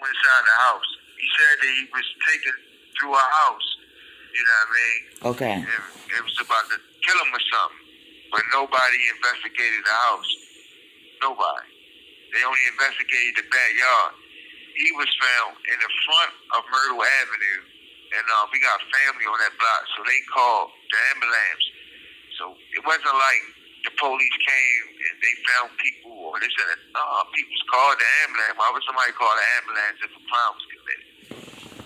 inside the house. He said that he was taken through a house. You know what I mean? Okay. It was about to kill him or something. But nobody investigated the house. Nobody. They only investigated the backyard. He was found in the front of Myrtle Avenue. And we got family on that block, so they called the ambulance. So it wasn't like the police came and they found people, or they said, people's called the ambulance. Why would somebody call the ambulance if a crime was committed?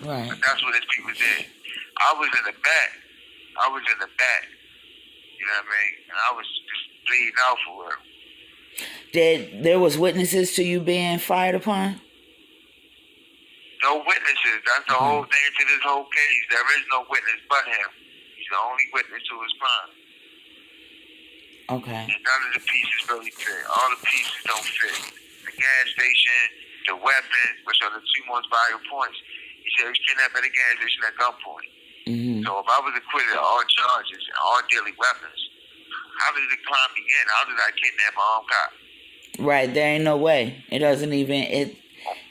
Right. But that's what his people did. I was in the back. You know what I mean? And I was just bleeding out for real. There was witnesses to you being fired upon? No witnesses. That's the whole thing to this whole case. There is no witness but him. He's the only witness to his crime. Okay. And none of the pieces really fit. All the pieces don't fit. The gas station, the weapon, which are the two most valuable points. He said he was kidnapped at the gas station at gunpoint. Mm-hmm. So if I was acquitted of all charges and all deadly weapons, how did the crime begin? How did I kidnap my own cop? Right. There ain't no way. It doesn't even...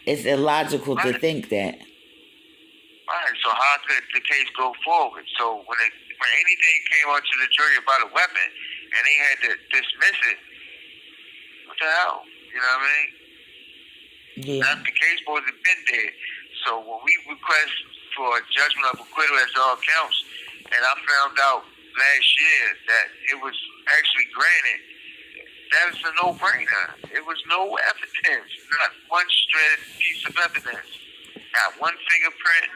It's illogical to think that. Right. So how could the case go forward? So when anything came out to the jury about a weapon and they had to dismiss it, what the hell? You know what I mean? Yeah. The case supposed to have been dead. So when we request for a judgment of acquittal as all counts, and I found out last year that it was actually granted, that's a no-brainer. It was no evidence, not one shred piece of evidence, not one fingerprint,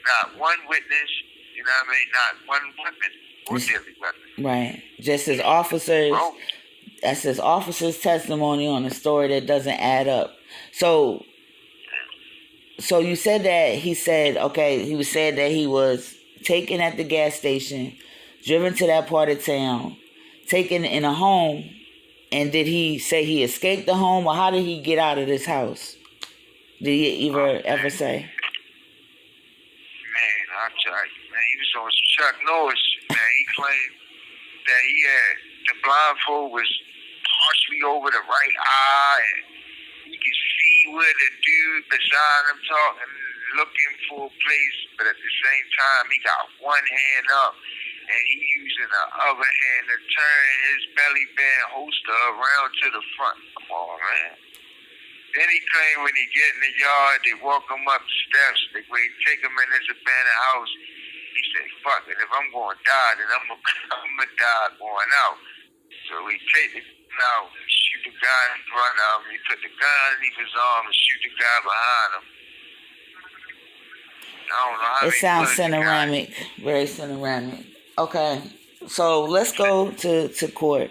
not one witness, you know what I mean, not one weapon or deadly weapon. Right. Just as officers, that's his officer's testimony on a story that doesn't add up. So you said that he said that he was taken at the gas station, driven to that part of town, taken in a home. And did he say he escaped the home, or how did he get out of this house? Did he ever say? Man, I'll tell you, man, he was on some Chuck Norris, man. He claimed that he had the blindfold was partially over the right eye, and he could see where the dude beside him talking, looking for a place, but at the same time, he got one hand up. And he using the other hand to turn his belly band holster around to the front. Come on, man. Then he claimed when he get in the yard, they walk him up the steps, they take him in this abandoned house. He said, fuck it, if I'm going to die, then I'm going to die going out. So he take the gun out and shoot the guy in front of him. He put the gun underneath his arm and shoot the guy behind him. I don't know how it sounds cineramic, very cineramic. Okay, so let's go to court.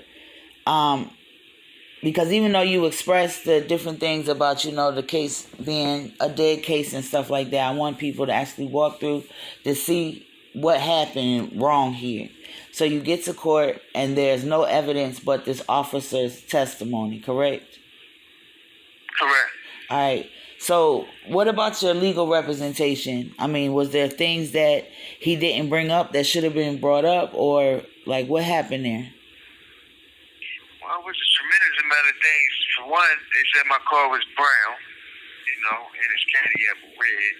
Because even though you expressed the different things about, the case being a dead case and stuff like that, I want people to actually walk through to see what happened wrong here. So you get to court and there's no evidence but this officer's testimony, correct? Correct. All right. So what about your legal representation? I mean, was there things that he didn't bring up that should have been brought up, or like what happened there? Well, it was a tremendous amount of things. For one, they said my car was brown, and it's candy apple red.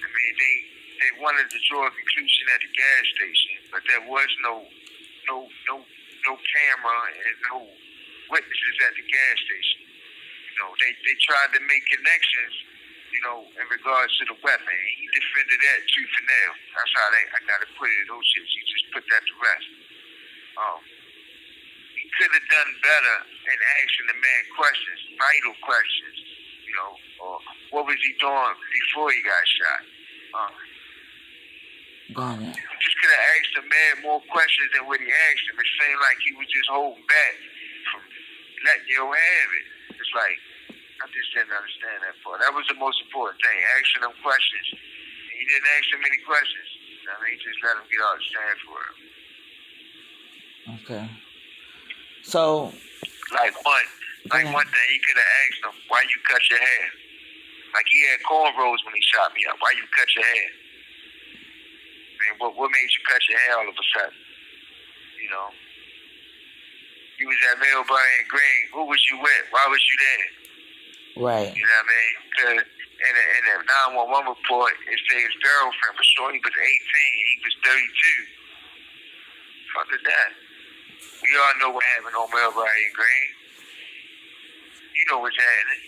I mean, they wanted to draw a conclusion at the gas station, but there was no camera and no witnesses at the gas station. They tried to make connections, in regards to the weapon. He defended that tooth and nail. That's how I got to put it. Those shits, he just put that to rest. He could have done better in asking the man questions, vital questions, or what was he doing before he got shot? Got it. Just could have asked the man more questions than what he asked him. It seemed like he was just holding back from letting you have it. It's like, I just didn't understand that part. That was the most important thing, asking him questions. He didn't ask him any questions. He just let him get out the stand for him. Okay. So, one thing, he could have asked him, why you cut your hair? Like he had cornrows when he shot me up. Why you cut your hair? I mean, what made you cut your hair all of a sudden? You was at Millbury and Green. Who was you with? Why was you there? right. You know what I mean? And 911 report, it said his girlfriend, but Shorty was 18, he was 32. Fuck is that? We all know what happened on Melbourne and Green. You know what's happening.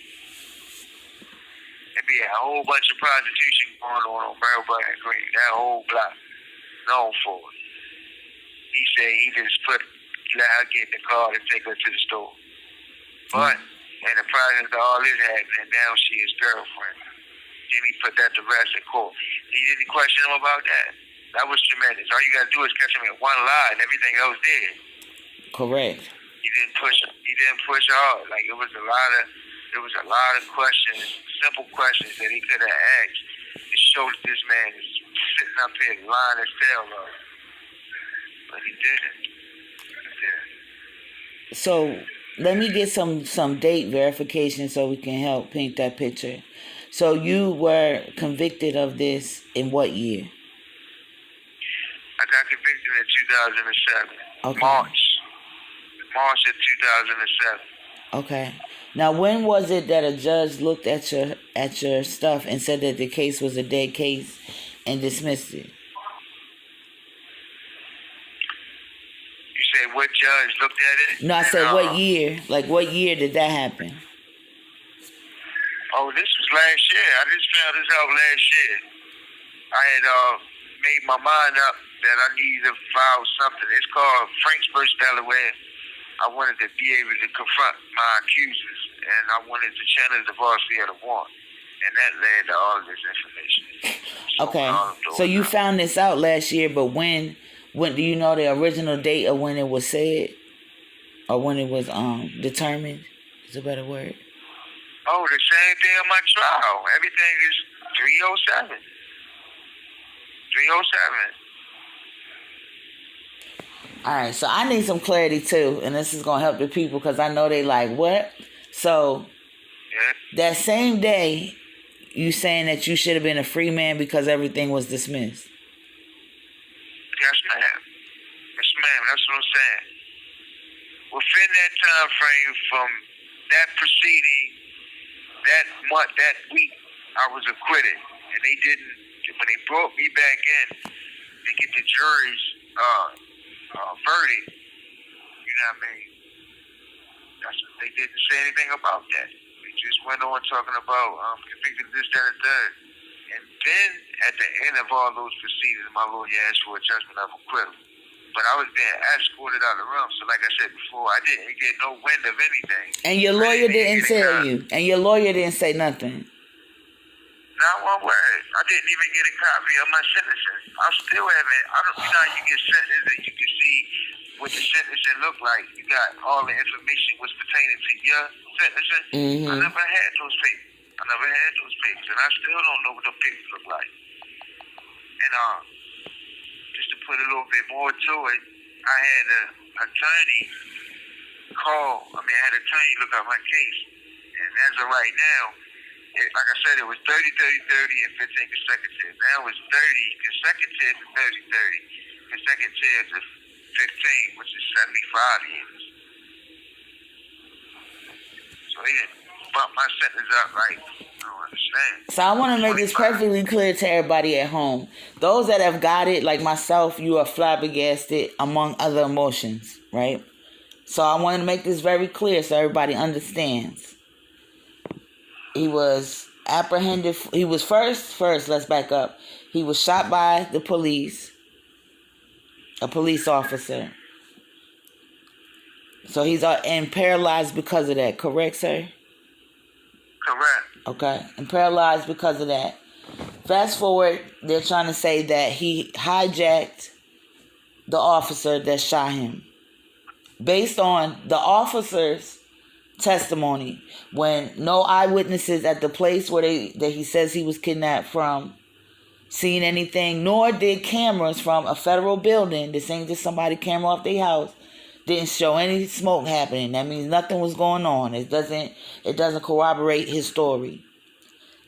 There be a whole bunch of prostitution going on Melbourne and Green. That whole block. Known for it. He said he just let her get in the car to take her to the store. But in the process of all this happening, now she his girlfriend. Then he put that to rest in court. He didn't question him about that. That was tremendous. All you gotta do is catch him in one lie and everything else did. Correct. He didn't push him. He didn't push hard. Like it was a lot of questions, simple questions that he could have asked to show that this man is sitting up here lying his tail off. But he didn't. So let me get some date verification so we can help paint that picture. So you were convicted of this in what year? I got convicted in 2007. Okay. March of 2007. Okay. Now, when was it that a judge looked at your stuff and said that the case was a dead case and dismissed it? You said what judge looked at it? No, I said what year? Like, what year did that happen? Oh, this was last year. I just found this out last year. I had made my mind up that I needed to file something. It's called Franks vs. Delaware. I wanted to be able to confront my accusers, and I wanted to challenge the varsity of the warrant. And that led to all of this information. Okay. So you found this out last year, but when do you know the original date of when it was said? Or when it was determined? Is a better word. Oh, the same thing on my trial. Everything is 307. 307. All right, so I need some clarity too, and this is going to help the people because I know they like, what? So, that same day, you saying that you should have been a free man because everything was dismissed? Yes, ma'am. Yes, ma'am. That's what I'm saying. Within that time frame from that proceeding, that month, that week, I was acquitted. And they didn't, when they brought me back in to get the jury's verdict, you know what I mean? They didn't say anything about that. They just went on talking about convicted this, that, and third. And then at the end of all those proceedings, my lawyer asked for a judgment of acquittal. But I was being escorted out of the room. So like I said before, I didn't get no wind of anything. And your lawyer didn't tell you? And your lawyer didn't say nothing? Not one word. I didn't even get a copy of my sentencing. I still haven't. I don't know how you get sentenced and you can see what the sentencing looked like. You got all the information was pertaining to your sentencing. I never had those papers. And I still don't know what the papers look like. And just to put a little bit more to it, I had an attorney look at my case. And as of right now, like I said, it was 30, 30, 30, and 15 consecutive. Now it's 30 consecutive and 30, 30. Consecutive to 15, which is 75 years. So he didn't bump my sentence up right. I don't understand. So I want to make this perfectly clear to everybody at home. Those that have got it, like myself, you are flabbergasted among other emotions, right? So I want to make this very clear so everybody understands. He was apprehended. He was first, let's back up. He was shot by the police, a police officer. So he's and paralyzed because of that, correct, sir? Correct. Okay, and paralyzed because of that. Fast forward, they're trying to say that he hijacked the officer that shot him. Based on the officer's testimony, when no eyewitnesses at the place where that he says he was kidnapped from seen anything, nor did cameras from a federal building, this ain't just somebody camera off their house, didn't show any smoke happening. That means nothing was going on. It doesn't corroborate his story.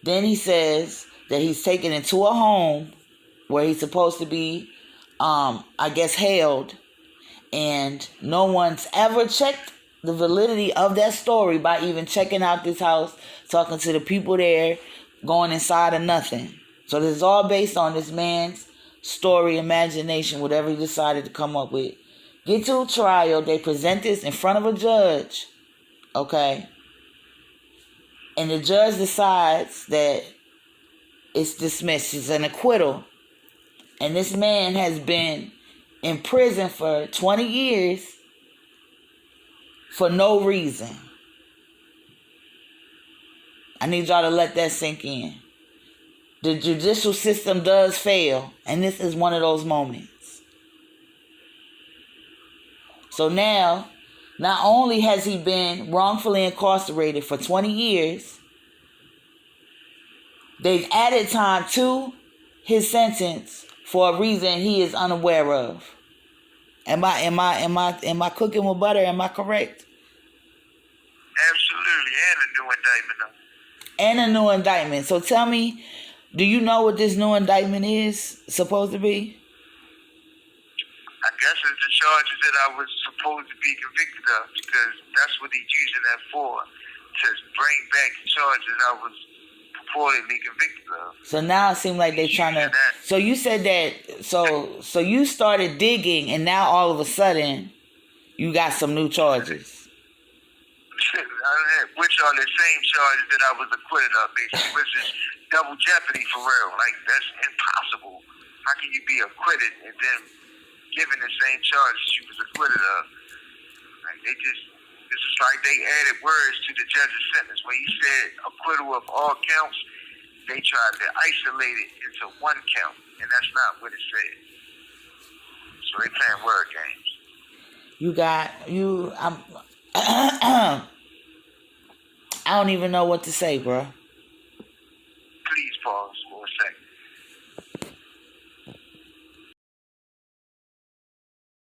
Then he says that he's taken into a home where he's supposed to be held, and no one's ever checked the validity of that story by even checking out this house, talking to the people there, going inside of nothing. So this is all based on this man's story, imagination, whatever he decided to come up with. Get to a trial. They present this in front of a judge. Okay? And the judge decides that it's dismissed. It's an acquittal. And this man has been in prison for 20 years for no reason. I need y'all to let that sink in. The judicial system does fail, and this is one of those moments. So now, not only has he been wrongfully incarcerated for 20 years, they've added time to his sentence for a reason he is unaware of. Am I cooking with butter? Am I correct? Absolutely, and a new indictment though. And a new indictment. So tell me, do you know what this new indictment is supposed to be? I guess it's the charges that I was supposed to be convicted of, because that's what he's using that for, to bring back the charges I was purportedly convicted of. So now it seems like they're trying to... So you said that... So you started digging, and now all of a sudden, you got some new charges. Which are the same charges that I was acquitted of, basically, which is double jeopardy for real. Like, that's impossible. How can you be acquitted and then given the same charges you was acquitted of? Like, this is like they added words to the judge's sentence. When he said acquittal of all counts, they tried to isolate it into one count, and that's not what it said. So they playing word games. I don't even know what to say, bro. Please pause for a second.